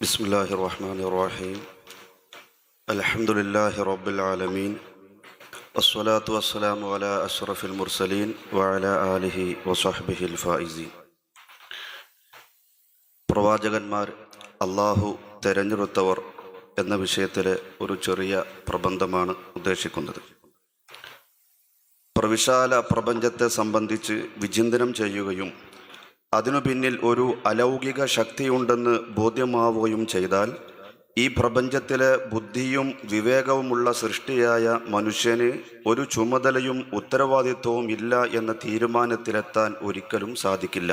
ബിസ്മില്ലാഹിർ റഹ്മാനിർ റഹീം. അൽഹംദുലില്ലാഹി റബ്ബിൽ ആലമീൻ. വസ്സലാത്തു വസ്സലാമു അലാ അഷ്റഫിൽ മുർസലീൻ വഅലാ ആലിഹി വസഹ്ബിഹിൽ ഫായിസീൻ. പ്രവാചകന്മാർ അള്ളാഹു തെരഞ്ഞെടുത്തവർ എന്ന വിഷയത്തിലെ ഒരു ചെറിയ പ്രബന്ധമാണ് ഉദ്ദേശിക്കുന്നത്. പ്രവിശാല പ്രപഞ്ചത്തെ സംബന്ധിച്ച് വിചിന്തനം ചെയ്യുകയും അതിനു പിന്നിൽ ഒരു അലൗകിക ശക്തിയുണ്ടെന്ന് ബോധ്യമാവുകയും ചെയ്താൽ ഈ പ്രപഞ്ചത്തിലെ ബുദ്ധിയും വിവേകവുമുള്ള സൃഷ്ടിയായ മനുഷ്യന് ഒരു ചുമതലയും ഉത്തരവാദിത്വവും ഇല്ല എന്ന തീരുമാനത്തിലെത്താൻ ഒരിക്കലും സാധിക്കില്ല.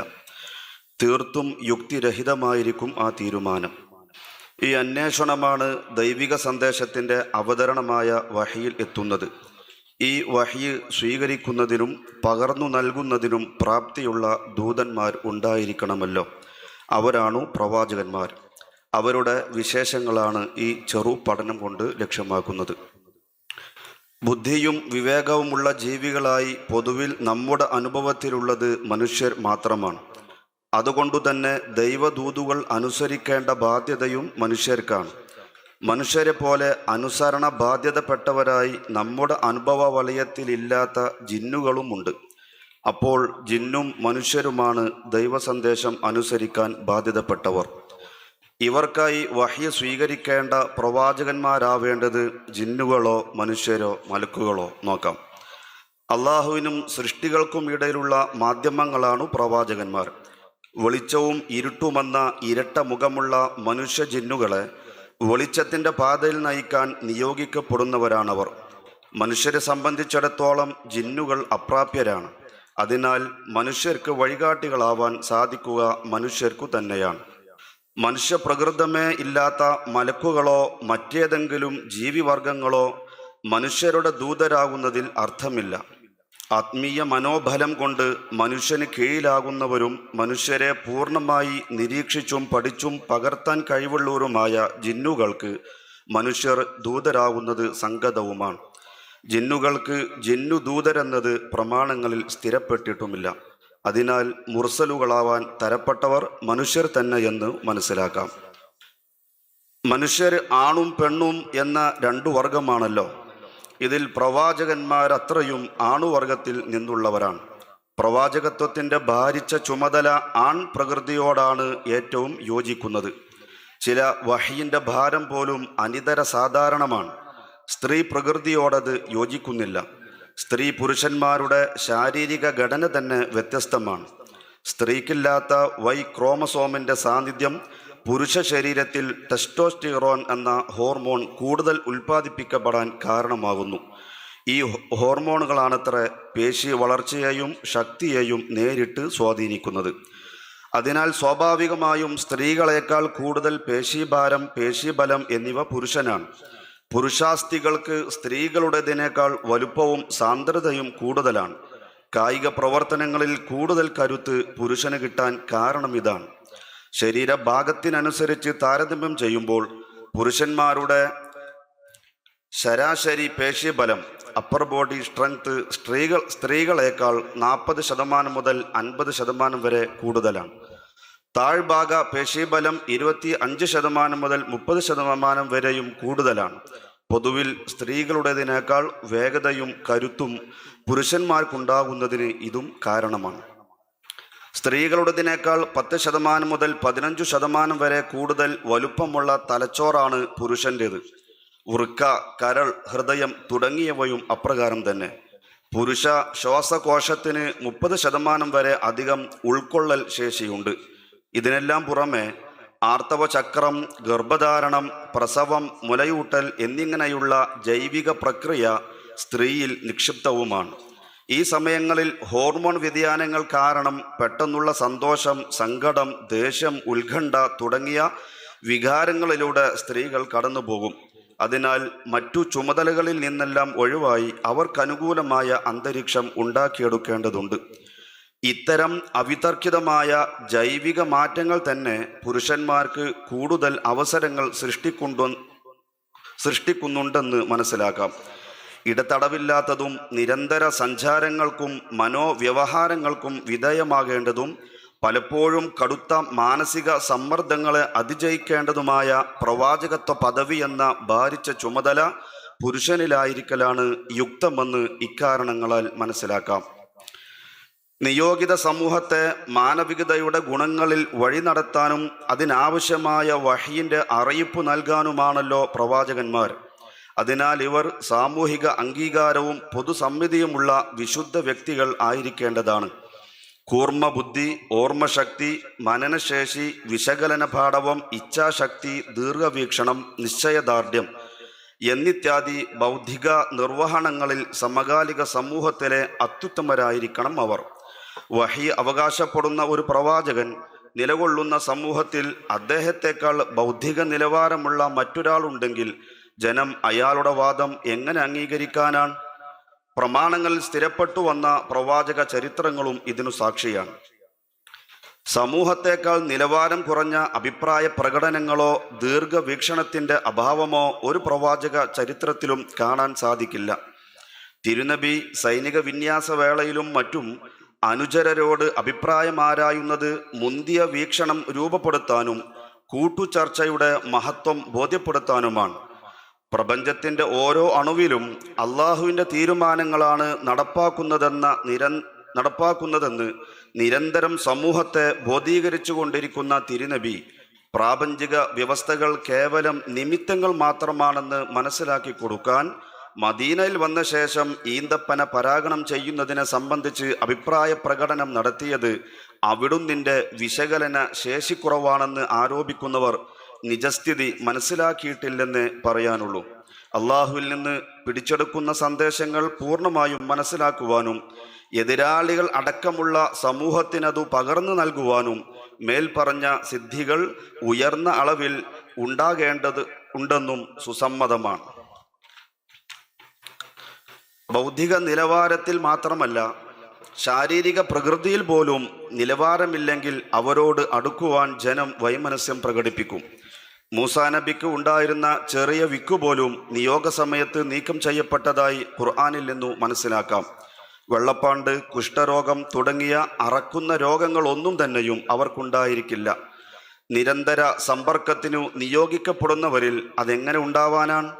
തീർത്തും യുക്തിരഹിതമായിരിക്കും ആ തീരുമാനം. ഈ അന്വേഷണമാണ് ദൈവിക സന്ദേശത്തിൻ്റെ അവതരണമായ വഹിയിൽ എത്തുന്നത്. ഈ വഹി സ്വീകരിക്കുന്നതിനും പകർന്നു നൽകുന്നതിനും പ്രാപ്തിയുള്ള ദൂതന്മാർ ഉണ്ടായിരിക്കണമല്ലോ. അവരാണു പ്രവാചകന്മാർ. അവരുടെ വിശേഷങ്ങളാണ് ഈ ചെറു പഠനം കൊണ്ട് ലക്ഷ്യമാക്കുന്നത്. ബുദ്ധിയും വിവേകവുമുള്ള ജീവികളായി പൊതുവിൽ നമ്മുടെ അനുഭവത്തിലുള്ളത് മനുഷ്യർ മാത്രമാണ്. അതുകൊണ്ടുതന്നെ ദൈവദൂതുകൾ അനുസരിക്കേണ്ട ബാധ്യതയും മനുഷ്യർക്കാണ്. മനുഷ്യരെ പോലെ അനുസരണ ബാധ്യതപ്പെട്ടവരായി നമ്മുടെ അനുഭവ വലയത്തിലില്ലാത്ത ജിന്നുകളുമുണ്ട്. അപ്പോൾ ജിന്നും മനുഷ്യരുമാണ് ദൈവസന്ദേശം അനുസരിക്കാൻ ബാധ്യതപ്പെട്ടവർ. ഇവർക്കായി വഹ്യ് സ്വീകരിക്കേണ്ട പ്രവാചകന്മാരാവേണ്ടത് ജിന്നുകളോ മനുഷ്യരോ മലക്കുകളോ നോക്കാം. അള്ളാഹുവിനും സൃഷ്ടികൾക്കും ഇടയിലുള്ള മാധ്യമങ്ങളാണ് പ്രവാചകന്മാർ. വെളിച്ചവും ഇരുട്ടുമെന്ന ഇരട്ട മുഖമുള്ള മനുഷ്യ ജിന്നുകളെ വെളിച്ചത്തിൻ്റെ പാതയിൽ നയിക്കാൻ നിയോഗിക്കപ്പെടുന്നവരാണവർ. മനുഷ്യരെ സംബന്ധിച്ചിടത്തോളം ജിന്നുകൾ അപ്രാപ്യരാണ്. അതിനാൽ മനുഷ്യർക്ക് വഴികാട്ടികളാവാൻ സാധിക്കുക മനുഷ്യർക്കു തന്നെയാണ്. മനുഷ്യപ്രകൃതമേ ഇല്ലാത്ത മലക്കുകളോ മറ്റേതെങ്കിലും ജീവിവർഗങ്ങളോ മനുഷ്യരുടെ ദൂതരാകുന്നതിൽ അർത്ഥമില്ല. ആത്മീയ മനോബലം കൊണ്ട് മനുഷ്യന് കീഴിലാകുന്നവരും മനുഷ്യരെ പൂർണ്ണമായി നിരീക്ഷിച്ചും പഠിച്ചും പകർത്താൻ കഴിവുള്ളവരുമായ ജിന്നുകൾക്ക് മനുഷ്യർ ദൂതരാകുന്നത് സംഗതവുമാണ്. ജിന്നുകൾക്ക് ജിന്നുദൂതരെന്നത് പ്രമാണങ്ങളിൽ സ്ഥിരപ്പെട്ടിട്ടുമില്ല. അതിനാൽ മുർസലുകളാവാൻ തരപ്പെട്ടവർ മനുഷ്യർ തന്നെയെന്ന് മനസ്സിലാക്കാം. മനുഷ്യർ ആണും പെണ്ണും എന്ന രണ്ടു വർഗമാണല്ലോ. ഇതിൽ പ്രവാചകന്മാരത്രയും ആണുവർഗത്തിൽ നിന്നുള്ളവരാണ്. പ്രവാചകത്വത്തിൻ്റെ ഭാരിച്ച ചുമതല ആൺ പ്രകൃതിയോടാണ് ഏറ്റവും യോജിക്കുന്നത്. ചില വഹയിൻ്റെ ഭാരം പോലും അനിതര സാധാരണമാണ്. സ്ത്രീ പ്രകൃതിയോടത് യോജിക്കുന്നില്ല. സ്ത്രീ പുരുഷന്മാരുടെ ശാരീരിക ഘടന തന്നെ വ്യത്യസ്തമാണ്. സ്ത്രീക്കില്ലാത്ത വൈ ക്രോമസോമിൻ്റെ സാന്നിധ്യം പുരുഷ ശരീരത്തിൽ ടെസ്റ്റോസ്റ്റിറോൺ എന്ന ഹോർമോൺ കൂടുതൽ ഉൽപ്പാദിപ്പിക്കപ്പെടാൻ കാരണമാകുന്നു. ഈ ഹോർമോണുകളാണത്രേ പേശി വളർച്ചയെയും ശക്തിയെയും നേരിട്ട് സ്വാധീനിക്കുന്നത്. അതിനാൽ സ്വാഭാവികമായും സ്ത്രീകളെക്കാൾ കൂടുതൽ പേശീഭാരം, പേശീബലം എന്നിവ പുരുഷനാണ്. പുരുഷാസ്ഥികൾക്ക് സ്ത്രീകളുടേതിനേക്കാൾ വലുപ്പവും സാന്ദ്രതയും കൂടുതലാണ്. കായിക പ്രവർത്തനങ്ങളിൽ കൂടുതൽ കരുത്ത് പുരുഷന് കിട്ടാൻ കാരണം ഇതാണ്. ശരീരഭാഗത്തിനനുസരിച്ച് താരതമ്യം ചെയ്യുമ്പോൾ പുരുഷന്മാരുടെ ശരാശരി പേശീബലം, അപ്പർ ബോഡി സ്ട്രെങ്ത് സ്ത്രീകളേക്കാൾ 40% മുതൽ 50% വരെ കൂടുതലാണ്. താഴ്ഭാഗ പേശീബലം 25% മുതൽ 30% വരെയും കൂടുതലാണ്. പൊതുവിൽ സ്ത്രീകളുടേതിനേക്കാൾ വേഗതയും കരുത്തും പുരുഷന്മാർക്കുണ്ടാകുന്നതിന് ഇതും കാരണമാണ്. സ്ത്രീകളുടേതിനേക്കാൾ 10% മുതൽ 15% വരെ കൂടുതൽ വലുപ്പമുള്ള തലച്ചോറാണ് പുരുഷൻ്റേത്. വൃക്ക, കരൾ, ഹൃദയം തുടങ്ങിയവയും അപ്രകാരം തന്നെ. പുരുഷ ശ്വാസകോശത്തിന് 30% വരെ അധികം ഉൾക്കൊള്ളൽ ശേഷിയുണ്ട്. ഇതിനെല്ലാം പുറമെ ആർത്തവ ചക്രം, ഗർഭധാരണം, പ്രസവം, മുലയൂട്ടൽ എന്നിങ്ങനെയുള്ള ജൈവിക പ്രക്രിയ സ്ത്രീയിൽ നിക്ഷിപ്തവുമാണ്. ഈ സമയങ്ങളിൽ ഹോർമോൺ വ്യതിയാനങ്ങൾ കാരണം പെട്ടെന്നുള്ള സന്തോഷം, സങ്കടം, ദേഷ്യം, ഉത്കണ്ഠ തുടങ്ങിയ വികാരങ്ങളിലൂടെ സ്ത്രീകൾ കടന്നുപോകും. അതിനാൽ മറ്റു ചുമതലകളിൽ നിന്നെല്ലാം ഒഴിവായി അവർക്കനുകൂലമായ അന്തരീക്ഷം ഉണ്ടാക്കിയെടുക്കേണ്ടതുണ്ട്. ഇത്തരം അവിതർക്കിതമായ ജൈവിക മാറ്റങ്ങൾ തന്നെ പുരുഷന്മാർക്ക് കൂടുതൽ അവസരങ്ങൾ സൃഷ്ടിക്കുന്നുണ്ടെന്ന് മനസ്സിലാക്കാം. ഇടതടവില്ലാത്തതും നിരന്തര സഞ്ചാരങ്ങൾക്കും മനോവ്യവഹാരങ്ങൾക്കും വിധേയമാകേണ്ടതും പലപ്പോഴും കടുത്ത മാനസിക സമ്മർദ്ദങ്ങളെ അതിജയിക്കേണ്ടതുമായ പ്രവാചകത്വ പദവി എന്ന ഭാരിച്ച ചുമതല പുരുഷനിലായിരിക്കലാണ് യുക്തമെന്ന് ഇക്കാരണങ്ങളാൽ മനസ്സിലാക്കാം. നിയോഗിത സമൂഹത്തെ മാനവികതയുടെ ഗുണങ്ങളിൽ വഴി നടത്താനും അതിനാവശ്യമായ വഹയിൻ്റെ അറിയിപ്പ് നൽകാനുമാണല്ലോ പ്രവാചകന്മാർ. അതിനാൽ ഇവർ സാമൂഹിക അംഗീകാരവും പൊതുസമ്മതിയുമുള്ള വിശുദ്ധ വ്യക്തികൾ ആയിരിക്കേണ്ടതാണ്. കൂർമ്മ ബുദ്ധി, ഓർമ്മശക്തി, മനനശേഷി, വിശകലന പാടവം, ഇച്ഛാശക്തി, ദീർഘവീക്ഷണം, നിശ്ചയദാർഢ്യം എന്നിത്യാദി ബൗദ്ധിക നിർവഹണങ്ങളിൽ സമകാലിക സമൂഹത്തിലെ അത്യുത്തമരായിരിക്കണം അവർ. വഹി അവകാശപ്പെടുന്ന ഒരു പ്രവാചകൻ നിലകൊള്ളുന്ന സമൂഹത്തിൽ അദ്ദേഹത്തെക്കാൾ ബൗദ്ധിക നിലവാരമുള്ള മറ്റൊരാളുണ്ടെങ്കിൽ ജനം അയാളുടെ വാദം എങ്ങനെ അംഗീകരിക്കാനാണ്? പ്രമാണങ്ങളിൽ സ്ഥിരപ്പെട്ടു വന്ന പ്രവാചക ചരിത്രങ്ങളും ഇതിനു സാക്ഷിയാണ്. സമൂഹത്തേക്കാൾ നിലവാരം കുറഞ്ഞ അഭിപ്രായ പ്രകടനങ്ങളോ ദീർഘവീക്ഷണത്തിന്റെ അഭാവമോ ഒരു പ്രവാചക ചരിത്രത്തിലും കാണാൻ സാധിക്കില്ല. തിരുനബി സൈനിക വിന്യാസ വേളയിലും മറ്റും അനുചരരോട് അഭിപ്രായമാരായുന്നത് മുന്തിയ വീക്ഷണം രൂപപ്പെടുത്താനും കൂട്ടുചർച്ചയുടെ മഹത്വം ബോധ്യപ്പെടുത്താനുമാണ്. പ്രപഞ്ചത്തിൻ്റെ ഓരോ അണുവിലും അള്ളാഹുവിൻ്റെ തീരുമാനങ്ങളാണ് നടപ്പാക്കുന്നതെന്ന് നിരന്തരം സമൂഹത്തെ ബോധീകരിച്ചു കൊണ്ടിരിക്കുന്ന തിരുനബി പ്രാപഞ്ചിക വ്യവസ്ഥകൾ കേവലം നിമിത്തങ്ങൾ മാത്രമാണെന്ന് മനസ്സിലാക്കി കൊടുക്കാൻ മദീനയിൽ വന്ന ശേഷം ഈന്തപ്പന പരാഗണം ചെയ്യുന്നതിനെ സംബന്ധിച്ച് അഭിപ്രായ പ്രകടനം നടത്തിയത് അവിടുന്നിൻ്റെ വിശകലന ശേഷിക്കുറവാണെന്ന് ആരോപിക്കുന്നവർ നിജസ്ഥിതി മനസ്സിലാക്കിയിട്ടില്ലെന്ന് പറയാനുള്ളൂ. അള്ളാഹുവിൽ നിന്ന് പിടിച്ചെടുക്കുന്ന സന്ദേശങ്ങൾ പൂർണ്ണമായും മനസ്സിലാക്കുവാനും എതിരാളികൾ അടക്കമുള്ള സമൂഹത്തിനതു പകർന്നു നൽകുവാനും മേൽപ്പറഞ്ഞ സിദ്ധികൾ ഉയർന്ന അളവിൽ ഉണ്ടെന്നും സുസമ്മതമാണ്. ബൗദ്ധിക നിലവാരത്തിൽ മാത്രമല്ല, ശാരീരിക പ്രകൃതിയിൽ പോലും നിലവാരമില്ലെങ്കിൽ അവരോട് അടുക്കുവാൻ ജനം വൈമനസ്യം പ്രകടിപ്പിക്കും. മൂസാ നബിക്ക് ഉണ്ടായിരുന്ന ചെറിയ വിക്കുപോലും നിയോഗ സമയത്ത് നീക്കം ചെയ്യപ്പെട്ടതായി ഖുർആനിൽ നിന്നു മനസ്സിലാക്കാം. വെള്ളപ്പാണ്ട്, കുഷ്ഠരോഗം തുടങ്ങിയ അറക്കുന്ന രോഗങ്ങളൊന്നും തന്നെയും അവർക്കുണ്ടായിരിക്കില്ല. നിരന്തര സമ്പർക്കത്തിനു നിയോഗിക്കപ്പെടുന്നവരിൽ അതെങ്ങനെ ഉണ്ടാവാനാണ്?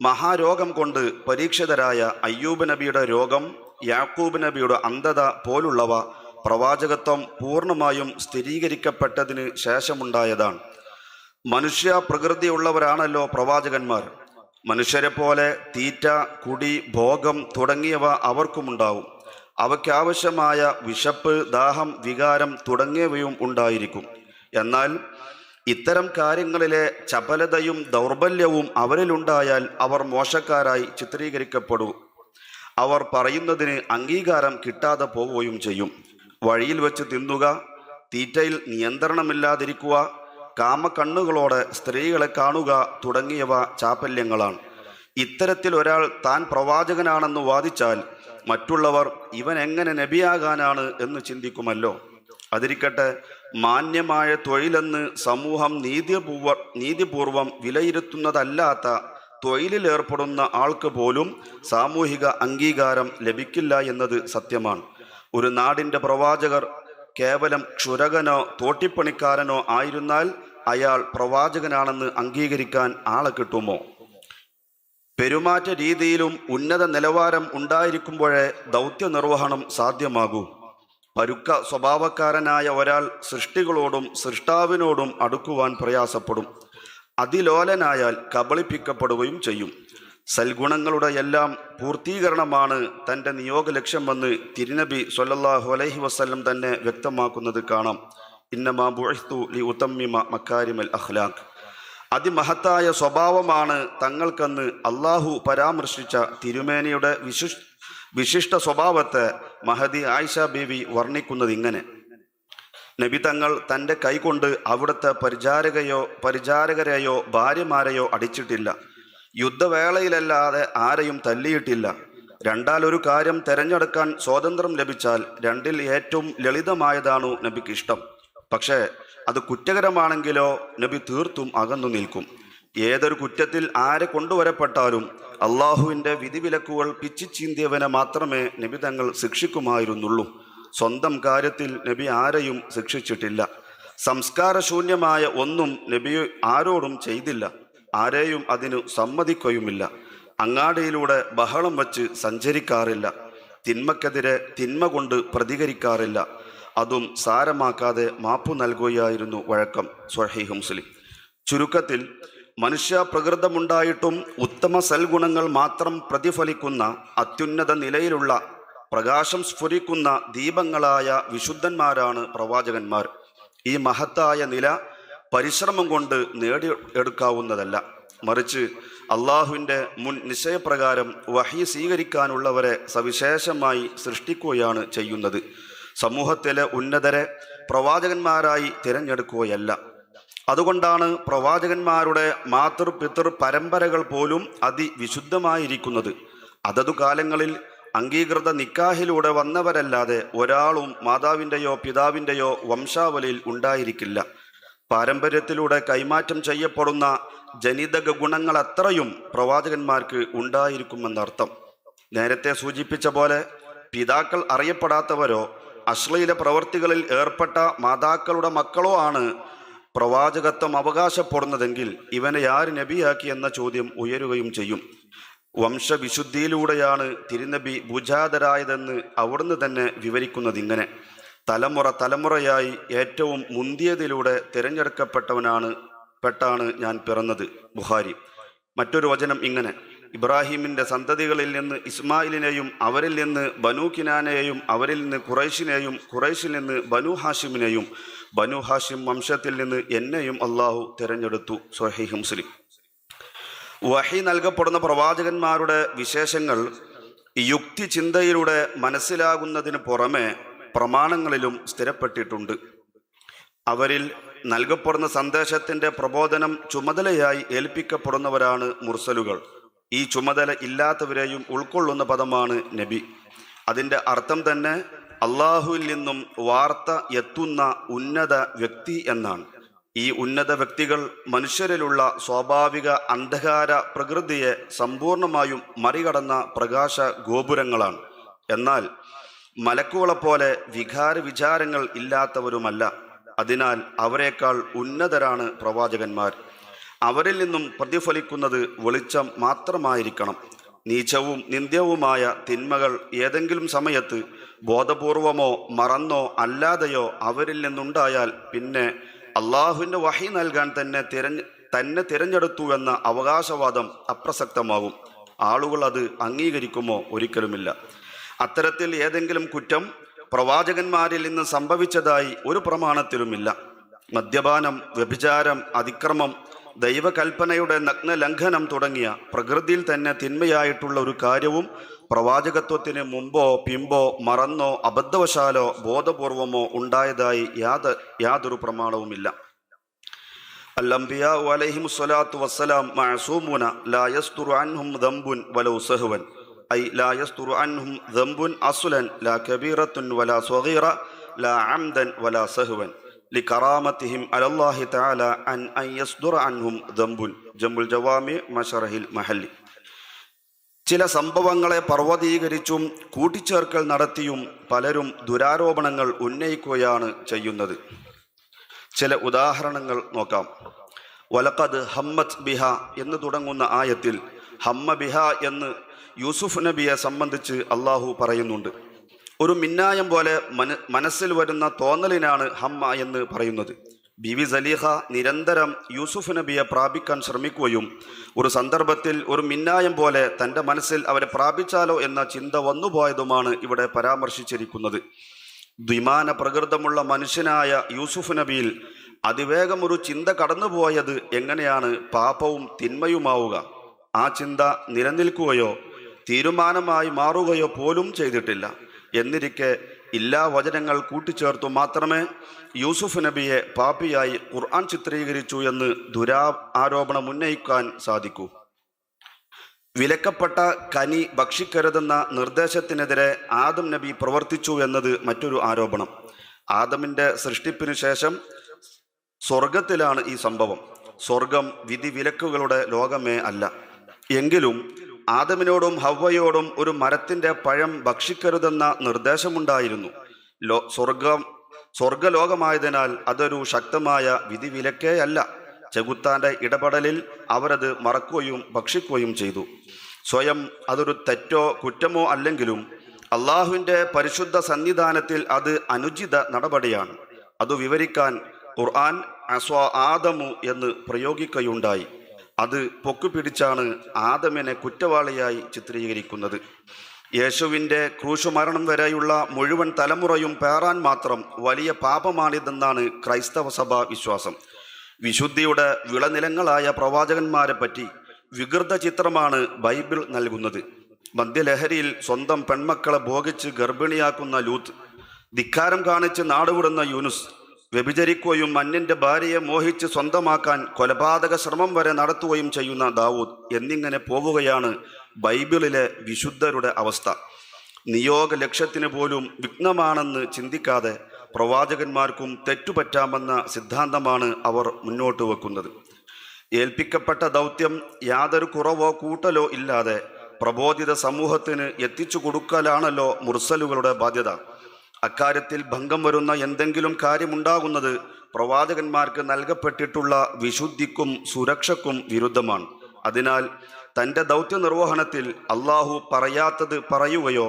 മഹാരോഗം കൊണ്ട് പരീക്ഷിതരായ അയ്യൂബ് നബിയുടെ രോഗം, യാക്കൂബ് നബിയുടെ അന്ധത പോലുള്ളവ പ്രവാചകത്വം പൂർണ്ണമായും സ്ഥിരീകരിക്കപ്പെട്ടതിന് ശേഷമുണ്ടായതാണ്. മനുഷ്യ പ്രകൃതിയുള്ളവരാണല്ലോ പ്രവാചകന്മാർ. മനുഷ്യരെ പോലെ തീറ്റ, കുടി, ഭോഗം തുടങ്ങിയവ അവർക്കുമുണ്ടാവും. അവയ്ക്കാവശ്യമായ വിശപ്പ്, ദാഹം, വികാരം തുടങ്ങിയവയും ഉണ്ടായിരിക്കും. എന്നാൽ ഇത്തരം കാര്യങ്ങളിലെ ചപലതയും ദൗർബല്യവും അവരിലുണ്ടായാൽ അവർ മോശക്കാരായി ചിത്രീകരിക്കപ്പെടൂ. അവർ പറയുന്നതിന് അംഗീകാരം കിട്ടാതെ പോവുകയും ചെയ്യും. വഴിയിൽ വെച്ച് തിന്നുക, തീറ്റയിൽ നിയന്ത്രണമില്ലാതിരിക്കുക, കാമക്കണ്ണുകളോടെ സ്ത്രീകളെ കാണുക തുടങ്ങിയവ ചാപല്യങ്ങളാണ്. ഇത്തരത്തിൽ ഒരാൾ താൻ പ്രവാചകനാണെന്ന് വാദിച്ചാൽ മറ്റുള്ളവർ ഇവൻ എങ്ങനെ നബിയാകാനാണ് എന്ന് ചിന്തിക്കുമല്ലോ. അതിരിക്കട്ടെ, മാന്യമായ തൊഴിലെന്ന് സമൂഹം നീതിപൂർവം വിലയിരുത്തുന്നതല്ലാത്ത തൊഴിലിലേർപ്പെടുന്ന ആൾക്ക് പോലും സാമൂഹിക അംഗീകാരം ലഭിക്കില്ല എന്നത് സത്യമാണ്. ഒരു നാടിൻ്റെ പ്രവാചകർ കേവലം ക്ഷുരകനോ തോട്ടിപ്പണിക്കാരനോ ആയിരുന്നാൽ അയാൾ പ്രവാചകനാണെന്ന് അംഗീകരിക്കാൻ ആളെ കിട്ടുമോ? പെരുമാറ്റ രീതിയിലും ഉന്നത നിലവാരം ഉണ്ടായിരിക്കുമ്പോഴേ ദൗത്യ നിർവഹണം സാധ്യമാകൂ. പരുക്ക സ്വഭാവക്കാരനായ ഒരാൾ സൃഷ്ടികളോടും സൃഷ്ടാവിനോടും അടുക്കുവാൻ പ്രയാസപ്പെടും. അതിലോലനായാൽ കബളിപ്പിക്കപ്പെടുകയും ചെയ്യും. സൽഗുണങ്ങളുടെ എല്ലാം പൂർത്തീകരണമാണ് തൻ്റെ നിയോഗ ലക്ഷ്യമെന്ന് തിരുനബി സ്വല്ലല്ലാഹു അലൈഹി വസല്ലം തന്നെ വ്യക്തമാക്കുന്നത് കാണാം. ഇന്നമാ ബുഇസ്തു ലിഉതമ്മിമ മക്കാരിമൽ അഖ്ലാഖ്. അതിമഹത്തായ സ്വഭാവമാണ് തങ്ങൾക്കെന്ന് അള്ളാഹു പരാമർശിച്ച തിരുമേനിയുടെ വിശിഷ്ട സ്വഭാവത്തെ മഹദി ആയിഷ ബീവി വർണ്ണിക്കുന്നത് ഇങ്ങനെ: നബി തങ്ങൾ തൻ്റെ കൈകൊണ്ട് അവിടുത്തെ പരിചാരകരെയോ ഭാര്യമാരെയോ അടിച്ചിട്ടില്ല. യുദ്ധവേളയിലല്ലാതെ ആരെയും തല്ലിയിട്ടില്ല. രണ്ടാലൊരു കാര്യം തിരഞ്ഞെടുക്കാൻ സ്വാതന്ത്ര്യം ലഭിച്ചാൽ രണ്ടിൽ ഏറ്റവും ലളിതമായതാണു നബിക്ക് ഇഷ്ടം. പക്ഷേ അത് കുറ്റകരമാണെങ്കിലോ നബി തീർത്തും അകന്നു നിൽക്കും. ഏതൊരു കുറ്റത്തിൽ ആരെ കൊണ്ടുവരപ്പെട്ടാലും അള്ളാഹുവിൻ്റെ വിധിവിലക്കുകൾ പിച്ചിച്ചീന്തിയവനെ മാത്രമേ നബി തങ്ങൾ ശിക്ഷിക്കുമായിരുന്നുള്ളൂ. സ്വന്തം കാര്യത്തിൽ നബി ആരെയും ശിക്ഷിച്ചിട്ടില്ല. സംസ്കാരശൂന്യമായ ഒന്നും നബി ആരോടും ചെയ്തില്ല. ആരെയും അതിനു സമ്മതിക്കുകയുമില്ല. അങ്ങാടിയിലൂടെ ബഹളം വച്ച് സഞ്ചരിക്കാറില്ല. തിന്മക്കെതിരെ തിന്മ കൊണ്ട് പ്രതികരിക്കാറില്ല. അതും സാരമാക്കാതെ മാപ്പു നൽകുകയായിരുന്നു വഴക്കം. സ്വഹീഹ് മുസ്ലിം. ചുരുക്കത്തിൽ, മനുഷ്യ പ്രകൃതമുണ്ടായിട്ടും ഉത്തമ സൽഗുണങ്ങൾ മാത്രം പ്രതിഫലിക്കുന്ന അത്യുന്നത നിലയിലുള്ള പ്രകാശം സ്ഫുരിക്കുന്ന ദീപങ്ങളായ വിശുദ്ധന്മാരാണ് പ്രവാചകന്മാർ. ഈ മഹത്തായ നില പരിശ്രമം കൊണ്ട് നേടിയെടുക്കാവുന്നതല്ല. മറിച്ച് അള്ളാഹുവിൻ്റെ മുൻ നിശ്ചയപ്രകാരം വഹി സ്വീകരിക്കാനുള്ളവരെ സവിശേഷമായി സൃഷ്ടിക്കുകയാണ് ചെയ്യുന്നത്. സമൂഹത്തിലെ ഉന്നതരെ പ്രവാചകന്മാരായി തിരഞ്ഞെടുക്കുകയല്ല. അതുകൊണ്ടാണ് പ്രവാചകന്മാരുടെ മാതൃ പിതൃ പരമ്പരകൾ പോലും അതിവിശുദ്ധമായിരിക്കുന്നത്. അതതു കാലങ്ങളിൽ അംഗീകൃത നിക്കാഹിലൂടെ വന്നവരല്ലാതെ ഒരാളും മാതാവിൻ്റെയോ പിതാവിൻ്റെയോ വംശാവലിയിൽ ഉണ്ടായിരിക്കില്ല. പാരമ്പര്യത്തിലൂടെ കൈമാറ്റം ചെയ്യപ്പെടുന്ന ജനിതക ഗുണങ്ങൾ അത്രയും പ്രവാചകന്മാർക്ക് ഉണ്ടായിരിക്കുമെന്നർത്ഥം. നേരത്തെ സൂചിപ്പിച്ച പോലെ പിതാക്കൾ അറിയപ്പെടാത്തവരോ അശ്ലീല പ്രവർത്തികളിൽ ഏർപ്പെട്ട മാതാക്കളുടെ മക്കളോ ആണ് പ്രവാചകത്വം അവകാശപ്പെടുന്നതെങ്കിൽ ഇവനെ ആര് നബിയാക്കി എന്ന ചോദ്യം ഉയരുകയും ചെയ്യും. വംശവിശുദ്ധിയിലൂടെയാണ് തിരുനബി ഭുജാതരായതെന്ന് അവിടുന്ന് തന്നെ വിവരിക്കുന്നത് ഇങ്ങനെ: തലമുറയായി ഏറ്റവും മുന്തിയതിലൂടെ തിരഞ്ഞെടുക്കപ്പെട്ടവനാണ് ഞാൻ പിറന്നത്. ബുഖാരി. മറ്റൊരു വചനം ഇങ്ങനെ: ഇബ്രാഹിമിൻ്റെ സന്തതികളിൽ നിന്ന് ഇസ്മായിലിനെയും അവരിൽ നിന്ന് ബനു കിനാനെയും അവരിൽ നിന്ന് ഖുറൈശിനെയും ഖുറൈശിൽ നിന്ന് ബനു ഹാഷിമിനെയും ബനു ഹാഷിം വംശത്തിൽ നിന്ന് എന്നെയും അള്ളാഹു തിരഞ്ഞെടുത്തു. സ്വഹീഹ് മുസ്ലിം. വഹി നൽകപ്പെടുന്ന പ്രവാചകന്മാരുടെ വിശേഷങ്ങൾ യുക്തി ചിന്തയിലൂടെ മനസ്സിലാകുന്നതിന് പുറമെ പ്രമാണങ്ങളിലും സ്ഥിരപ്പെട്ടിട്ടുണ്ട്. അവരിൽ നൽകപ്പെടുന്ന സന്ദേശത്തിൻ്റെ പ്രബോധനം ചുമതലയായി ഏൽപ്പിക്കപ്പെടുന്നവരാണ് മുർസലുകൾ. ഈ ചുമതല ഇല്ലാത്തവരെയും ഉൾക്കൊള്ളുന്ന പദമാണ് നബി. അതിൻ്റെ അർത്ഥം തന്നെ അള്ളാഹുവിൽ നിന്നും വാർത്ത എത്തുന്ന ഉന്നത വ്യക്തി എന്നാണ്. ഈ ഉന്നത വ്യക്തികൾ മനുഷ്യരിലുള്ള സ്വാഭാവിക അന്ധകാര പ്രകൃതിയെ സമ്പൂർണമായും മറികടന്ന പ്രകാശ ഗോപുരങ്ങളാണ്. എന്നാൽ മലക്കുകളെപ്പോലെ വിചാരങ്ങൾ ഇല്ലാത്തവരുമല്ല. അതിനാൽ അവരെക്കാൾ ഉന്നതരാണ് പ്രവാചകന്മാർ. അവരിൽ നിന്നും പ്രതിഫലിക്കുന്നത് വെളിച്ചം മാത്രമായിരിക്കണം. നീചവും നിന്ദ്യവുമായ തിന്മകൾ ഏതെങ്കിലും സമയത്ത് ബോധപൂർവമോ മറന്നോ അല്ലാതെയോ അവരിൽ നിന്നുണ്ടായാൽ പിന്നെ അള്ളാഹുവിൻ്റെ വഹി നൽകാൻ തന്നെ തിരഞ്ഞെടുത്തുവെന്ന അവകാശവാദം അപ്രസക്തമാകും. ആളുകൾ അത് അംഗീകരിക്കുമോ? ഒരിക്കലുമില്ല. അത്തരത്തിൽ ഏതെങ്കിലും കുറ്റം പ്രവാചകന്മാരിൽ നിന്ന് സംഭവിച്ചതായി ഒരു പ്രമാണത്തിലുമില്ല. മദ്യപാനം, വ്യഭിചാരം, അതിക്രമം, ദൈവകൽപ്പനയുടെ നഗ്നലംഘനം തുടങ്ങിയ പ്രകൃതിയിൽ തന്നെ തിന്മയായിട്ടുള്ള ഒരു കാര്യവും പ്രവാചകത്വത്തിന് മുമ്പോ പിമ്പോ മറന്നോ അബദ്ധവശാലോ ബോധപൂർവമോ ഉണ്ടായതായി യാതൊരു പ്രമാണവുമില്ല. അൽ-അംബിയാഉ അലൈഹിമുസ്സലാത്തു വസ്സലാം മഅസൂമുന ലാ യസ്തുറു അൻഹും ദംബുൻ വലൗ സഹ്വൻ ഐ ലാ യസ്തുറു അൻഹും ദംബുൻ അസ്ലൻ ലാ കബീറത്തുൻ വലാ സ്വഗീറ ലാ അംദൻ വലാ സഹ്വൻ ലികറാമത്തിഹിം അലല്ലാഹി തആല അൻ യസ്ദുറ അൻഹും ദംബുൻ. ജംഉൽ ജവാമി മശറഹിൽ മഹല്ലി. ചില സംഭവങ്ങളെ പർവ്വതീകരിച്ചും കൂട്ടിച്ചേർക്കൽ നടത്തിയും പലരും ദുരാരോപണങ്ങൾ ഉന്നയിക്കുകയാണ് ചെയ്യുന്നത്. ചില ഉദാഹരണങ്ങൾ നോക്കാം. വലഖദ് ഹമ്മത് ബിഹ എന്ന് തുടങ്ങുന്ന ആയത്തിൽ ഹമ്മ ബിഹ എന്ന് യൂസുഫ് നബിയെ സംബന്ധിച്ച് അള്ളാഹു പറയുന്നുണ്ട്. ഒരു മിന്നായം പോലെ മനസ്സിൽ വരുന്ന തോന്നലിനാണ് ഹമ്മ എന്ന് പറയുന്നത്. ബീവി സലീഹ നിരന്തരം യൂസുഫ് നബിയെ പ്രാപിക്കാൻ ശ്രമിക്കുകയും ഒരു സന്ദർഭത്തിൽ ഒരു മിന്നായം പോലെ തൻ്റെ മനസ്സിൽ അവരെ പ്രാപിച്ചാലോ എന്ന ചിന്ത വന്നുപോയതുമാണ് ഇവിടെ പരാമർശിച്ചിരിക്കുന്നത്. ദ്വിമാന പ്രകൃതമുള്ള മനുഷ്യനായ യൂസുഫ് നബിയിൽ അതിവേഗം ഒരു ചിന്ത കടന്നുപോയത് എങ്ങനെയാണ് പാപവും തിന്മയുമാവുക? ആ ചിന്ത നിലനിൽക്കുകയോ തീരുമാനമായി മാറുകയോ പോലും ചെയ്തിട്ടില്ല. എന്നിരിക്കെ ഇല്ലാ വചനങ്ങൾ കൂട്ടിച്ചേർത്തു മാത്രമേ യൂസുഫ് നബിയെ പാപിയായി ഖുർആൻ ചിത്രീകരിച്ചു എന്ന് ആരോപണം ഉന്നയിക്കാൻ സാധിക്കൂ. വിലക്കപ്പെട്ട കനി ഭക്ഷിക്കരുതെന്ന നിർദ്ദേശത്തിനെതിരെ ആദം നബി പ്രവർത്തിച്ചു എന്നത് മറ്റൊരു ആരോപണം. ആദമിൻ്റെ സൃഷ്ടിപ്പിനു ശേഷം സ്വർഗത്തിലാണ് ഈ സംഭവം. സ്വർഗം വിധി വിലക്കുകളുടെ ലോകമേ അല്ല. എങ്കിലും ആദമിനോടും ഹവ്വയോടും ഒരു മരത്തിൻ്റെ പഴം ഭക്ഷിക്കരുതെന്ന നിർദ്ദേശമുണ്ടായിരുന്നു. സ്വർഗലോകമായതിനാൽ അതൊരു ശക്തമായ വിധിവിലക്കേ അല്ല. ചെകുത്താന്റെ ഇടപെടലിൽ അവരത് മറക്കുകയും ഭക്ഷിക്കുകയും ചെയ്തു. സ്വയം അതൊരു തെറ്റോ കുറ്റമോ അല്ലെങ്കിലും അള്ളാഹുവിൻ്റെ പരിശുദ്ധ സന്നിധാനത്തിൽ അത് അനുചിത നടപടിയാണ്. അത് വിവരിക്കാൻ ഖുർആൻ അസ്വാ ആദമു എന്ന് പ്രയോഗിക്കുകയുണ്ടായി. അത് പൊക്കുപിടിച്ചാണ് ആദമിനെ കുറ്റവാളിയായി ചിത്രീകരിക്കുന്നത്. യേശുവിൻ്റെ ക്രൂശുമരണം വരെയുള്ള മുഴുവൻ തലമുറയും പേറാൻ മാത്രം വലിയ പാപമാണിതെന്നാണ് ക്രൈസ്തവ സഭ വിശ്വാസം. വിശുദ്ധിയുടെ വിളനിലങ്ങളായ പ്രവാചകന്മാരെ പറ്റി വികൃത ചിത്രമാണ് ബൈബിൾ നൽകുന്നത്. മദ്യലഹരിയിൽ സ്വന്തം പെൺമക്കളെ ഭോഗിച്ച് ഗർഭിണിയാക്കുന്ന ലൂത്ത്, ധിക്കാരം കാണിച്ച് നാടുവിടുന്ന യൂനുസ്, വ്യഭിചരിക്കുകയും അന്യന്റെ ഭാര്യയെ മോഹിച്ച് സ്വന്തമാക്കാൻ കൊലപാതക ശ്രമം വരെ നടത്തുകയും ചെയ്യുന്ന ദാവൂദ് എന്നിങ്ങനെ പോവുകയാണ് ബൈബിളിലെ വിശുദ്ധരുടെ അവസ്ഥ. നിയോഗ ലക്ഷ്യത്തിന് പോലും വിഘ്നമാണെന്ന് ചിന്തിക്കാതെ പ്രവാചകന്മാർക്കും തെറ്റുപറ്റാമെന്ന സിദ്ധാന്തമാണ് അവർ മുന്നോട്ട് വെക്കുന്നത്. ഏൽപ്പിക്കപ്പെട്ട ദൗത്യം യാതൊരു കുറവോ കൂട്ടലോ ഇല്ലാതെ പ്രബോധിത സമൂഹത്തിന് എത്തിച്ചു കൊടുക്കലാണല്ലോ മുർസലുകളുടെ ബാധ്യത. അക്കാര്യത്തിൽ ഭംഗം വരുന്ന എന്തെങ്കിലും കാര്യമുണ്ടാകുന്നത് പ്രവാചകന്മാർക്ക് നൽകപ്പെട്ടിട്ടുള്ള വിശുദ്ധിക്കും സുരക്ഷയ്ക്കും വിരുദ്ധമാണ്. അതിനാൽ തൻ്റെ ദൗത്യ നിർവഹണത്തിൽ അള്ളാഹു പറയാത്തത് പറയുകയോ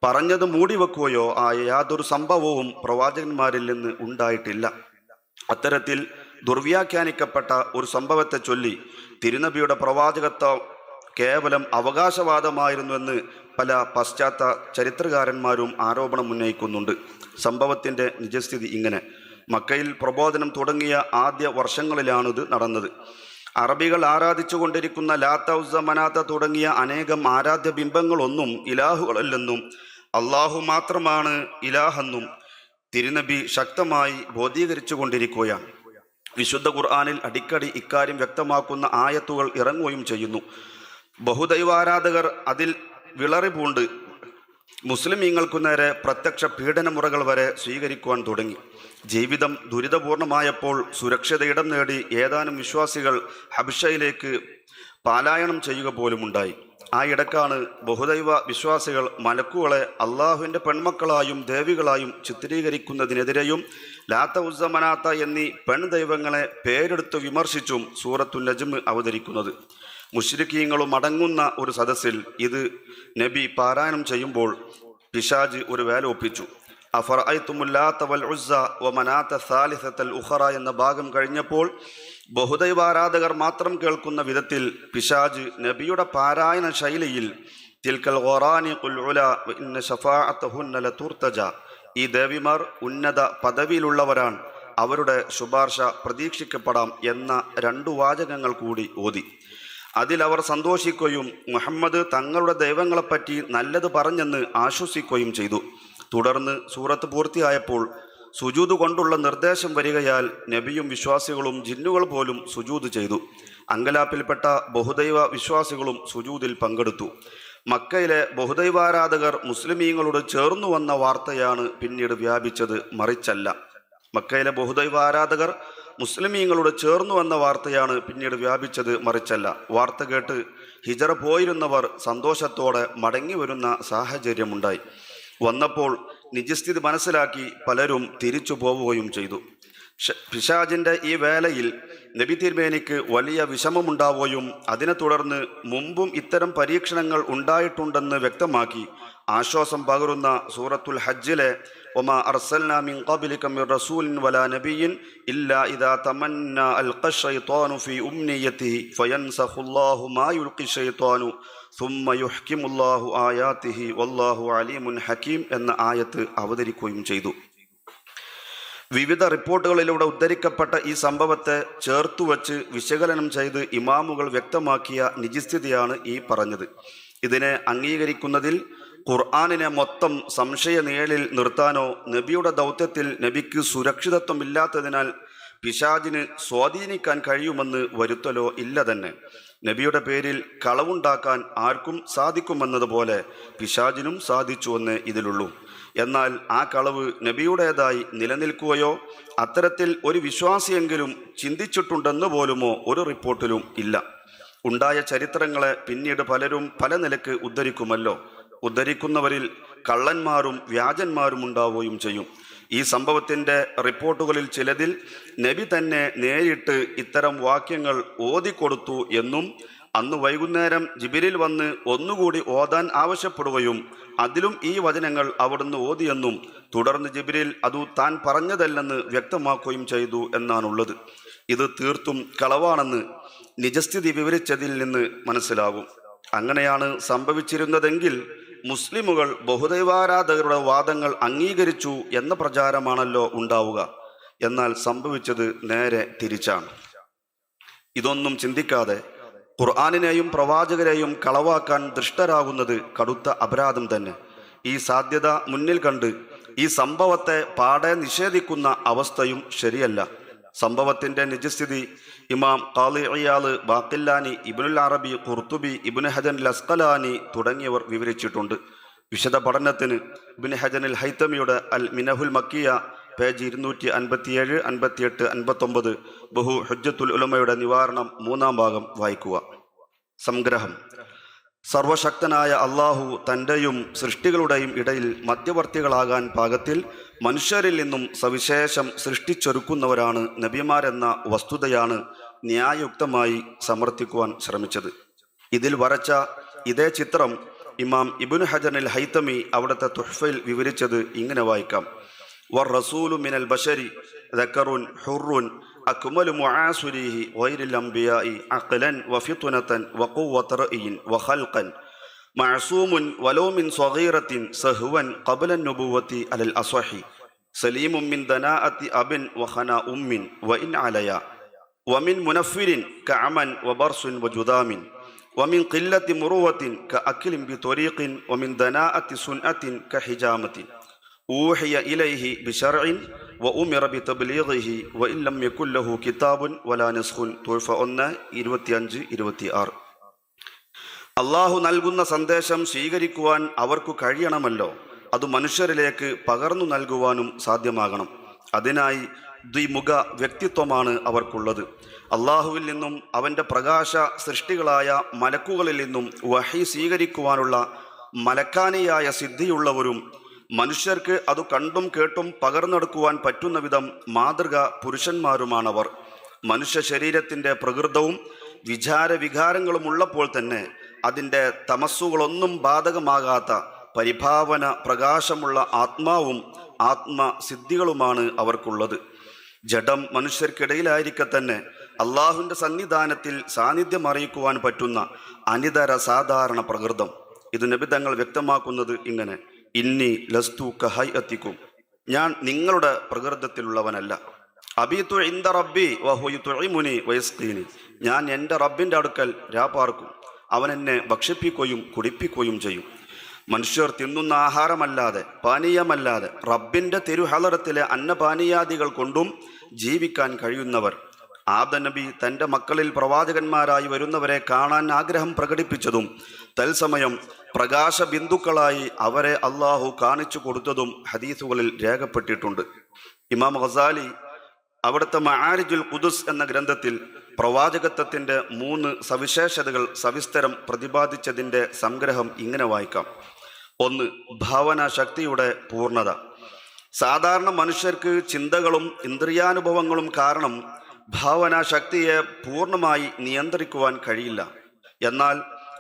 പറഞ്ഞത് മൂടിവെക്കുകയോ ആയ യാതൊരു സംഭവവും പ്രവാചകന്മാരിൽ നിന്ന് ഉണ്ടായിട്ടില്ല. അത്തരത്തിൽ ദുർവ്യാഖ്യാനിക്കപ്പെട്ട ഒരു സംഭവത്തെ ചൊല്ലി തിരുനബിയുടെ പ്രവാചകത്വം കേവലം അവകാശവാദമായിരുന്നുവെന്ന് പല പശ്ചാത്തല ചരിത്രകാരന്മാരും ആരോപണം ഉന്നയിക്കുന്നുണ്ട്. സംഭവത്തിൻ്റെ നിജസ്ഥിതി ഇങ്ങനെ: മക്കയിൽ പ്രബോധനം തുടങ്ങിയ ആദ്യ വർഷങ്ങളിലാണിത് നടന്നത്. അറബികൾ ആരാധിച്ചു കൊണ്ടിരിക്കുന്ന ലാത്ത, ഉസ്സ, മനാത്ത തുടങ്ങിയ അനേകം ആരാധ്യ ബിംബങ്ങളൊന്നും ഇലാഹുകളല്ലെന്നും അള്ളാഹു മാത്രമാണ് ഇലാഹെന്നും തിരുനബി ശക്തമായി ബോധീകരിച്ചു കൊണ്ടിരിക്കുകയാണ്. വിശുദ്ധ ഖുർആനിൽ അടിക്കടി ഇക്കാര്യം വ്യക്തമാക്കുന്ന ആയത്തുകൾ ഇറങ്ങുകയും ചെയ്യുന്നു. ബഹുദൈവാരാധകർ അതിൽ വിളറി പൂണ്ട് മുസ്ലിമീങ്ങൾക്കു നേരെ പ്രത്യക്ഷ പീഡനമുറകൾ വരെ സ്വീകരിക്കുവാൻ തുടങ്ങി. ജീവിതം ദുരിതപൂർണമായപ്പോൾ സുരക്ഷിത ഇടം നേടി ഏതാനും വിശ്വാസികൾ ഹബശയിലേക്ക് പലായനം ചെയ്യുക പോലുമുണ്ടായി. ആ ഇടക്കാണ് ബഹുദൈവ വിശ്വാസികൾ മലക്കുകളെ അള്ളാഹുവിൻ്റെ പെൺമക്കളായും ദേവികളായും ചിത്രീകരിക്കുന്നതിനെതിരെയും ലാത്ത, ഉസ്സ, മനാത്ത എന്നീ പെൺദൈവങ്ങളെ പേരെടുത്ത് വിമർശിച്ചും സൂറത്തു നജ്മ് അവതരിക്കുന്നത്. മുശ്രിക്കീങ്ങളും അടങ്ങുന്ന ഒരു സദസ്സിൽ ഇത് നബി പാരായണം ചെയ്യുമ്പോൾ പിശാജ് ഒരു വേല ഒപ്പിച്ചു. അഫറഅയ്തുമുല്ലാത്ത വൽ ഉസ്സ വ മനാത്ത സാലിസത്തൽ ഉഖറ എന്ന ഭാഗം കഴിഞ്ഞപ്പോൾ ബഹുദൈവാരാധകർ മാത്രം കേൾക്കുന്ന വിധത്തിൽ പിശാജ് നബിയുടെ പാരായണ ശൈലിയിൽ തിൽക്കൽ ഖുറാനിഖുൽ ഉല വ ഇന്ന ശഫാഅതഹുന്ന ലതുർതജ, ഈ ദേവിമാർ ഉന്നത പദവിയിലുള്ളവരാണ്, അവരുടെ ശുപാർശ പ്രതീക്ഷിക്കപ്പെടാം എന്ന 2 വാചകങ്ങൾ കൂടി ഓതി. അതിലവർ സന്തോഷിക്കുകയും മുഹമ്മദ് തങ്ങളുടെ ദൈവങ്ങളെപ്പറ്റി നല്ലത് പറഞ്ഞെന്ന് ആശ്വസിക്കുകയും ചെയ്തു. തുടർന്ന് സൂറത്ത് പൂർത്തിയായപ്പോൾ സുജൂദ് കൊണ്ടുള്ള നിർദ്ദേശം വരികയാൽ നബിയും വിശ്വാസികളും ജിന്നുകൾ പോലും സുജൂദ് ചെയ്തു. അങ്കലാപ്പിൽപ്പെട്ട ബഹുദൈവ വിശ്വാസികളും സുജൂദിൽ പങ്കെടുത്തു. മക്കയിലെ ബഹുദൈവാരാധകർ മുസ്ലിമീങ്ങളോട് ചേർന്നു വന്ന വാർത്തയാണ് പിന്നീട് വ്യാപിച്ചത്, മറിച്ചല്ല. മക്കയിലെ ബഹുദൈവാരാധകർ മുസ്ലിമീങ്ങളോട് ചേർന്നു വന്ന വാർത്തയാണ് പിന്നീട് വ്യാപിച്ചത്, മറിച്ചല്ല. വാർത്ത കേട്ട് ഹിജറ പോയിരുന്നവർ സന്തോഷത്തോടെ മടങ്ങി വരുന്ന സാഹചര്യമുണ്ടായി. വന്നപ്പോൾ നിജസ്ഥിതി മനസ്സിലാക്കി പലരും തിരിച്ചു പോവുകയും ചെയ്തു. പിശാചിൻ്റെ ഈ വേലയിൽ നബി തിരുമേനിക്ക് വലിയ വിഷമമുണ്ടാവുകയും അതിനെ തുടർന്ന് മുമ്പും ഇത്തരം പരീക്ഷണങ്ങൾ ഉണ്ടായിട്ടുണ്ടെന്ന് വ്യക്തമാക്കി ആശ്വാസം പകരുന്ന സൂറത്തുൽ ഹജ്ജിലെ വമാ അർസൽനാ മിൻ ഖബ്ലിക മിർ റസൂലിൻ വലാ നബിയ്യിൻ ഇല്ലാ ഇദാ തമന്നാ അൽഖ ശൈത്വാനു ഫീ ഉംനിയതിഹി ഫയൻസഖുല്ലാഹു മാ യുൽഖി ശൈത്വാനു സുമ്മ യുഹ്കിമുല്ലാഹു ആയാതിഹി വല്ലാഹു അലീമുൻ ഹകീം എന്ന ആയത്ത് അവതരിക്കുകയും ചെയ്തു. വിവിധ റിപ്പോർട്ടുകളിലൂടെ ഉദ്ധരിക്കപ്പെട്ട ഈ സംഭവത്തെ ചേർത്തുവച്ച് വിശകലനം ചെയ്ത് ഇമാമുകൾ വ്യക്തമാക്കിയ നിജസ്ഥിതിയാണ് ഈ പറഞ്ഞത്. ഇതിനെ അംഗീകരിക്കുന്നതിൽ ഖുർആനിനെ മൊത്തം സംശയ നിഴലിൽ നിർത്താനോ നബിയുടെ ദൗത്യത്തിൽ നബിക്ക് സുരക്ഷിതത്വമില്ലാത്തതിനാൽ പിശാചിന് സ്വാധീനിക്കാൻ കഴിയുമെന്ന് വരുത്തലോ ഇല്ല തന്നെ. നബിയുടെ പേരിൽ കളവുണ്ടാക്കാൻ ആർക്കും സാധിക്കുമെന്നതുപോലെ പിശാചിനും സാധിച്ചുവെന്ന് ഇതിലുള്ളൂ. എന്നാൽ ആ കളവ് നബിയുടേതായി നിലനിൽക്കുകയോ അത്തരത്തിൽ ഒരു വിശ്വാസിയെങ്കിലും ചിന്തിച്ചിട്ടുണ്ടെന്ന് പോലുമോ ഒരു റിപ്പോർട്ടിലും ഇല്ല. ഉണ്ടായ ചരിത്രങ്ങളെ പിന്നീട് പലരും പല നിലക്ക് ഉദ്ധരിക്കുമല്ലോ. ഉദ്ധരിക്കുന്നവരിൽ കള്ളന്മാരും വ്യാജന്മാരും ഉണ്ടാവുകയും ചെയ്യും. ഈ സംഭവത്തിൻ്റെ റിപ്പോർട്ടുകളിൽ ചിലതിൽ നബി തന്നെ നേരിട്ട് ഇത്തരം വാക്യങ്ങൾ ഓതിക്കൊടുത്തു എന്നും അന്ന് വൈകുന്നേരം ജിബ്രീൽ വന്ന് ഒന്നുകൂടി ഓതാൻ ആവശ്യപ്പെടുകയും അതിലും ഈ വചനങ്ങൾ അവിടുന്ന് ഓതിയെന്നും തുടർന്ന് ജിബ്രീൽ അതു താൻ പറഞ്ഞതല്ലെന്ന് വ്യക്തമാക്കുകയും ചെയ്തു എന്നാണുള്ളത്. ഇത് തീർത്തും കളവാണെന്ന് നിജസ്ഥിതി വിവരിച്ചതിൽ നിന്ന് മനസ്സിലാകും. അങ്ങനെയാണ് സംഭവിച്ചിരുന്നതെങ്കിൽ മുസ്ലിമുകൾ ബഹുദൈവാരാധകരുടെ വാദങ്ങൾ അംഗീകരിച്ചു എന്ന പ്രചാരമാണല്ലോ ഉണ്ടാവുക. എന്നാൽ സംഭവിച്ചത് നേരെ തിരിച്ചാണ്. ഇതൊന്നും ചിന്തിക്കാതെ ഖുർആനിനെയും പ്രവാചകരെയും കളവാക്കാൻ ദൃഷ്ടരാകുന്നത് കടുത്ത അപരാധം തന്നെ. ഈ സാധ്യത മുന്നിൽ കണ്ട് ഈ സംഭവത്തെ പാടെ നിഷേധിക്കുന്ന അവസ്ഥയും ശരിയല്ല. സംഭവത്തിൻ്റെ നിജസ്ഥിതി ഇമാം ഖാളി ഇയാള്, ബാഖില്ലാനി, ഇബ്നുൽ അറബി, ഖുർത്തുബി, ഇബ്നു ഹജർ അസ്ഖലാനി തുടങ്ങിയവർ വിവരിച്ചിട്ടുണ്ട്. വിശദ പഠനത്തിന് ഇബ്നു ഹജർ ഹൈതമിയുടെ അൽ മിനഹുൽ മക്കിയ പേജ് 257, 58, 59, ബഹു ഹുജ്ജത്തുൽ ഉലമയുടെ നിവാരണം 3-ാം ഭാഗം വായിക്കുക. സംഗ്രഹം: സർവശക്തനായ അള്ളാഹു തൻ്റെയും സൃഷ്ടികളുടെയും ഇടയിൽ മധ്യവർത്തികളാകാൻ പാകത്തിൽ മനുഷ്യരിൽ നിന്നും സവിശേഷം സൃഷ്ടിച്ചൊരുക്കുന്നവരാണ് നബിമാരെന്ന വസ്തുതയാണ് ന്യായയുക്തമായി സമർത്ഥിക്കുവാൻ ശ്രമിച്ചത്. ഇതിൽ വരച്ച ഇതേ ചിത്രം ഇമാം ഇബ്നു ഹജർ ഹൈതമി അവിടുത്തെ തുഹ്ഫയിൽ വിവരിച്ചത് ഇങ്ങനെ വായിക്കാം: വർ റസൂലു മിനൽ ബശരി ദക്കറുൻ ഹുറുൻ അക്മലു മുആസുരിഹി ഗൈറിൽ അംബിയാഇ അഖ്ലൻ വഫിത്നതൻ വഖുവത റഅയിൻ വഖൽഖൻ മഅസൂമുൻ വലൗ മിൻ സഗീറത്തിൻ സഹ്വൻ ഖബ്ല അൻ-നുബുവത്തി അലൽ അസ്വഹി സലീമുൻ മിൻ ദനാഅത്തി അബിൻ വഖനാ ഉമ്മിൻ വഇൻ അലയ വമിൻ മുനഫിരിൻ കഅമൻ വബർസുൻ വജുദാമിൻ വമിൻ ഖില്ലത്തി മുറുവത്തിൻ കഅക്ലിൻ ബിത്വരീഖിൻ വമിൻ ദനാഅത്തി സുൻഅത്തിൻ കഹിജാമത്തിൻ ഊഹിയ ഇലൈഹി ബിശർഇൻ വഉമിറ ബിതബ്ലീഗിഹി വഇൻ ലം യകുൻ ലഹു കിതാബുൻ വലാ നസ്ഖുൻ. തുഹ്ഫ 1:25-26. അള്ളാഹു നൽകുന്ന സന്ദേശം സ്വീകരിക്കുവാൻ അവർക്കു കഴിയണമല്ലോ. അത് മനുഷ്യരിലേക്ക് പകർന്നു നൽകുവാനും സാധ്യമാകണം. അതിനായി ദ്വിമുഖ വ്യക്തിത്വമാണ് അവർക്കുള്ളത്. അള്ളാഹുവിൽ നിന്നും അവൻ്റെ പ്രകാശ സൃഷ്ടികളായ മലക്കുകളിൽ നിന്നും വഹി സ്വീകരിക്കുവാനുള്ള മലക്കാനിയായ സിദ്ധിയുള്ളവരും മനുഷ്യർക്ക് അത് കണ്ടും കേട്ടും പകർന്നെടുക്കുവാൻ പറ്റുന്ന വിധം മാതൃക പുരുഷന്മാരുമാണവർ. മനുഷ്യ ശരീരത്തിൻ്റെ പ്രകൃതവും വികാരങ്ങളും ഉള്ളപ്പോൾ തന്നെ അതിൻ്റെ തമസ്സുകളൊന്നും ബാധകമാകാത്ത പരിഭാവന പ്രകാശമുള്ള ആത്മാവും ആത്മസിദ്ധികളുമാണ് അവർക്കുള്ളത്. ജഡം മനുഷ്യർക്കിടയിലായിരിക്കെ തന്നെ അള്ളാഹുവിൻ്റെ സന്നിധാനത്തിൽ സാന്നിധ്യം അറിയിക്കുവാൻ പറ്റുന്ന അനിതര സാധാരണ പ്രകൃതം. ഇത് നബി തങ്ങൾ വ്യക്തമാക്കുന്നത് ഇങ്ങനെ: ഇന്നി ലസ്തു കഹൈഅത്തിക്കും, ഞാൻ നിങ്ങളുടെ പ്രകൃതത്തിലുള്ളവനല്ല. അബീതു ഇൻദ റബ്ബി വഹുവ യുത്ഇമുനി വയസ്ഖീനി, ഞാൻ എൻ്റെ റബ്ബിൻ്റെ അടുക്കൽ രാപാർക്കും, അവൻ എന്നെ ഭക്ഷിപ്പിക്കുകയും കുടിപ്പിക്കുകയും ചെയ്യും. മനുഷ്യർ തിന്നുന്ന ആഹാരമല്ലാതെ പാനീയമല്ലാതെ റബ്ബിൻ്റെ തിരുഹളറത്തിലെ അന്നപാനീയാദികൾ കൊണ്ടും ജീവിക്കാൻ കഴിയുന്നവർ. ആദം നബി തൻ്റെ മക്കളിൽ പ്രവാചകന്മാരായി വരുന്നവരെ കാണാൻ ആഗ്രഹം പ്രകടിപ്പിച്ചതും തത്സമയം പ്രകാശ ബിന്ദുക്കളായി അവരെ അള്ളാഹു കാണിച്ചു കൊടുത്തതും ഹദീസുകളിൽ രേഖപ്പെട്ടിട്ടുണ്ട്. ഇമാം ഗസാലി അവിടുത്തെ മആരിജുൽ ഖുദുസ് എന്ന ഗ്രന്ഥത്തിൽ പ്രവാചകത്വത്തിൻ്റെ 3 സവിശേഷതകൾ സവിസ്തരം പ്രതിപാദിച്ചതിൻ്റെ സംഗ്രഹം ഇങ്ങനെ വായിക്കാം: 1. ഭാവനാശക്തിയുടെ പൂർണ്ണത. സാധാരണ മനുഷ്യർക്ക് ചിന്തകളും ഇന്ദ്രിയാനുഭവങ്ങളും കാരണം ഭാവനാശക്തിയെ പൂർണ്ണമായി നിയന്ത്രിക്കുവാൻ കഴിയില്ല. എന്നാൽ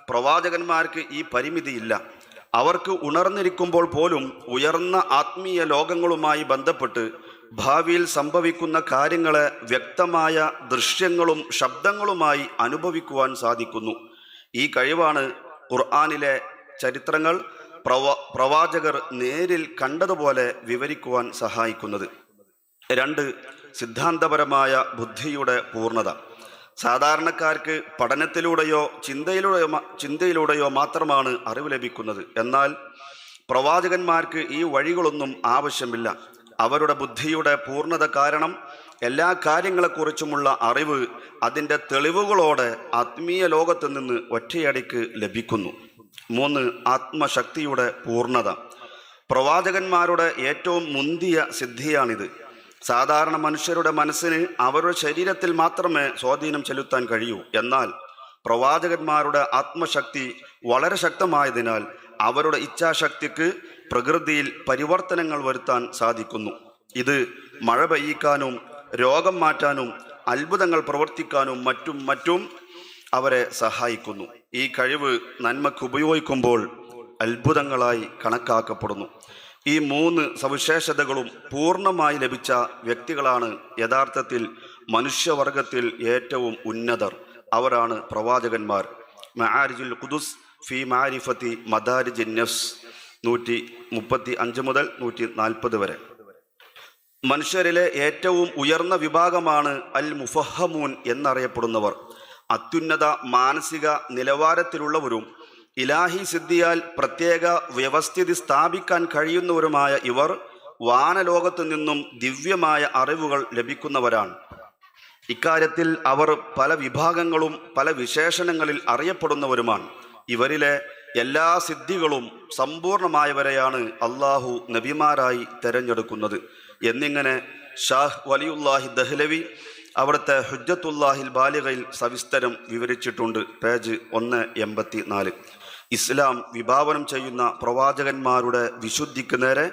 പ്രവാചകന്മാർക്ക് ഈ പരിമിതിയില്ല. അവർക്ക് ഉണർന്നിരിക്കുമ്പോൾ പോലും ഉയർന്ന ആത്മീയ ലോകങ്ങളുമായി ബന്ധപ്പെട്ട് ഭാവിയിൽ സംഭവിക്കുന്ന കാര്യങ്ങളെ വ്യക്തമായ ദൃശ്യങ്ങളും ശബ്ദങ്ങളുമായി അനുഭവിക്കുവാൻ സാധിക്കുന്നു. ഈ കഴിവാണ് ഖുർആനിലെ ചരിത്രങ്ങൾ പ്രവാചകർ നേരിൽ കണ്ടതുപോലെ വിവരിക്കുവാൻ സഹായിക്കുന്നത്. 2. സിദ്ധാന്തപരമായ ബുദ്ധിയുടെ പൂർണ്ണത. സാധാരണക്കാർക്ക് പഠനത്തിലൂടെയോ ചിന്തയിലൂടെയോ മാത്രമാണ് അറിവ് ലഭിക്കുന്നത്. എന്നാൽ പ്രവാചകന്മാർക്ക് ഈ വഴികളൊന്നും ആവശ്യമില്ല. അവരുടെ ബുദ്ധിയുടെ പൂർണ്ണത കാരണം എല്ലാ കാര്യങ്ങളെക്കുറിച്ചുമുള്ള അറിവ് അതിൻ്റെ തെളിവുകളോടെ ആത്മീയ ലോകത്ത് നിന്ന് ഒറ്റയടിക്ക് ലഭിക്കുന്നു. 3. ആത്മശക്തിയുടെ പൂർണ്ണത. പ്രവാചകന്മാരുടെ ഏറ്റവും മുന്തിയ സിദ്ധിയാണിത്. സാധാരണ മനുഷ്യരുടെ മനസ്സിന് അവരുടെ ശരീരത്തിൽ മാത്രമേ സ്വാധീനം ചെലുത്താൻ കഴിയൂ. എന്നാൽ പ്രവാചകന്മാരുടെ ആത്മശക്തി വളരെ ശക്തമായതിനാൽ അവരുടെ ഇച്ഛാശക്തിക്ക് പ്രകൃതിയിൽ പരിവർത്തനങ്ങൾ വരുത്താൻ സാധിക്കുന്നു. ഇത് മഴ പെയ്യിക്കാനും രോഗം മാറ്റാനും അത്ഭുതങ്ങൾ പ്രവർത്തിക്കാനും മറ്റും അവരെ സഹായിക്കുന്നു. ഈ കഴിവ് നന്മക്ക് ഉപയോഗിക്കുമ്പോൾ അത്ഭുതങ്ങളായി കണക്കാക്കപ്പെടുന്നു. ഈ 3 സവിശേഷതകളും പൂർണ്ണമായി ലഭിച്ച വ്യക്തികളാണ് യഥാർത്ഥത്തിൽ മനുഷ്യവർഗത്തിൽ ഏറ്റവും ഉന്നതർ. അവരാണ് പ്രവാചകന്മാർ. മആരിജുൽ ഖുദുസ് ഫി മാരിഫത്തി മദാരിജിൻ നഫ്സ് 135 മുതൽ 140 വരെ. മനുഷ്യരിലെ ഏറ്റവും ഉയർന്ന വിഭാഗമാണ് അൽ മുഫഹമൂൻ എന്നറിയപ്പെടുന്നവർ. അത്യുന്നത മാനസിക നിലവാരത്തിലുള്ളവരും ഇലാഹി സിദ്ധിയാൽ പ്രത്യേക വ്യവസ്ഥിതി സ്ഥാപിക്കാൻ കഴിയുന്നവരുമായ ഇവർ വാനലോകത്തു നിന്നും ദിവ്യമായ അറിവുകൾ ലഭിക്കുന്നവരാണ്. ഇക്കാര്യത്തിൽ അവർ പല വിഭാഗങ്ങളും പല വിശേഷണങ്ങളിൽ അറിയപ്പെടുന്നവരുമാണ്. ഇവരിലെ എല്ലാ സിദ്ധികളും സമ്പൂർണമായവരെയാണ് അള്ളാഹു നബിമാരായി തെരഞ്ഞെടുക്കുന്നത് എന്നിങ്ങനെ ഷാഹ് വലിയുല്ലാഹി ദഹ്ലവി അവിടുത്തെ ഹുജ്ജത്തുല്ലാഹിൽ ബാലിഗയിൽ സവിസ്തരം വിവരിച്ചിട്ടുണ്ട്. പേജ് 184. ഇസ്ലാം വിഭാവനം ചെയ്യുന്ന പ്രവാചകന്മാരുടെ വിശുദ്ധിക്ക് നേരെ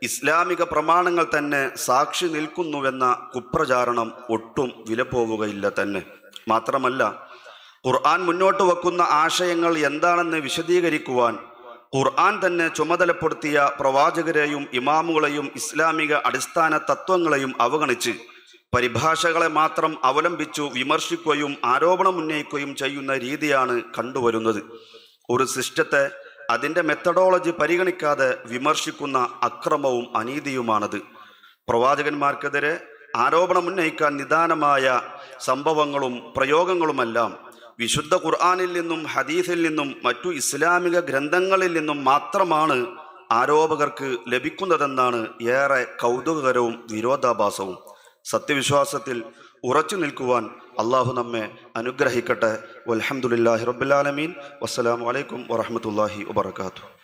ഇസ്ലാമിക പ്രമാണങ്ങൾ തന്നെ സാക്ഷി നിൽക്കുന്നുവെന്ന കുപ്രചാരണം ഒട്ടും വിലപ്പോവുകയില്ല തന്നെ. മാത്രമല്ല, ഖുർആൻ മുന്നോട്ട് വെക്കുന്ന ആശയങ്ങൾ എന്താണെന്ന് വിശദീകരിക്കുവാൻ ഖുർആൻ തന്നെ ചുമതലപ്പെടുത്തിയ പ്രവാചകരെയും ഇമാമുകളെയും ഇസ്ലാമിക അടിസ്ഥാന തത്വങ്ങളെയും അവഗണിച്ച് പരിഭാഷകളെ മാത്രം അവലംബിച്ചു വിമർശിക്കുകയും ആരോപണം ഉന്നയിക്കുകയും ചെയ്യുന്ന രീതിയാണ് കണ്ടുവരുന്നത്. ഒരു സിസ്റ്റത്തെ അതിൻ്റെ മെത്തഡോളജി പരിഗണിക്കാതെ വിമർശിക്കുന്ന അക്രമവും അനീതിയുമാണത്. പ്രവാചകന്മാർക്കെതിരെ ആരോപണം ഉന്നയിക്കാൻ നിദാനമായ സംഭവങ്ങളും പ്രയോഗങ്ങളുമെല്ലാം വിശുദ്ധ ഖുർആനിൽ നിന്നും ഹദീസിൽ നിന്നും മറ്റു ഇസ്ലാമിക ഗ്രന്ഥങ്ങളിൽ നിന്നും മാത്രമാണ് ആരോപകർക്ക് ലഭിക്കുന്നതെന്നാണ് ഏറെ കൗതുകകരവും വിരോധാഭാസവും. സത്യവിശ്വാസത്തിൽ ഉറച്ചു നിൽക്കുവാൻ അള്ളാഹു നമ്മെ അനുഗ്രഹിക്കട്ടെ. വൽഹംദുലില്ലാഹി റബ്ബിൽ ആലമീൻ. വസ്സലാമു അലൈക്കും വറഹ്മത്തുള്ളാഹി വബറകാതുഹു.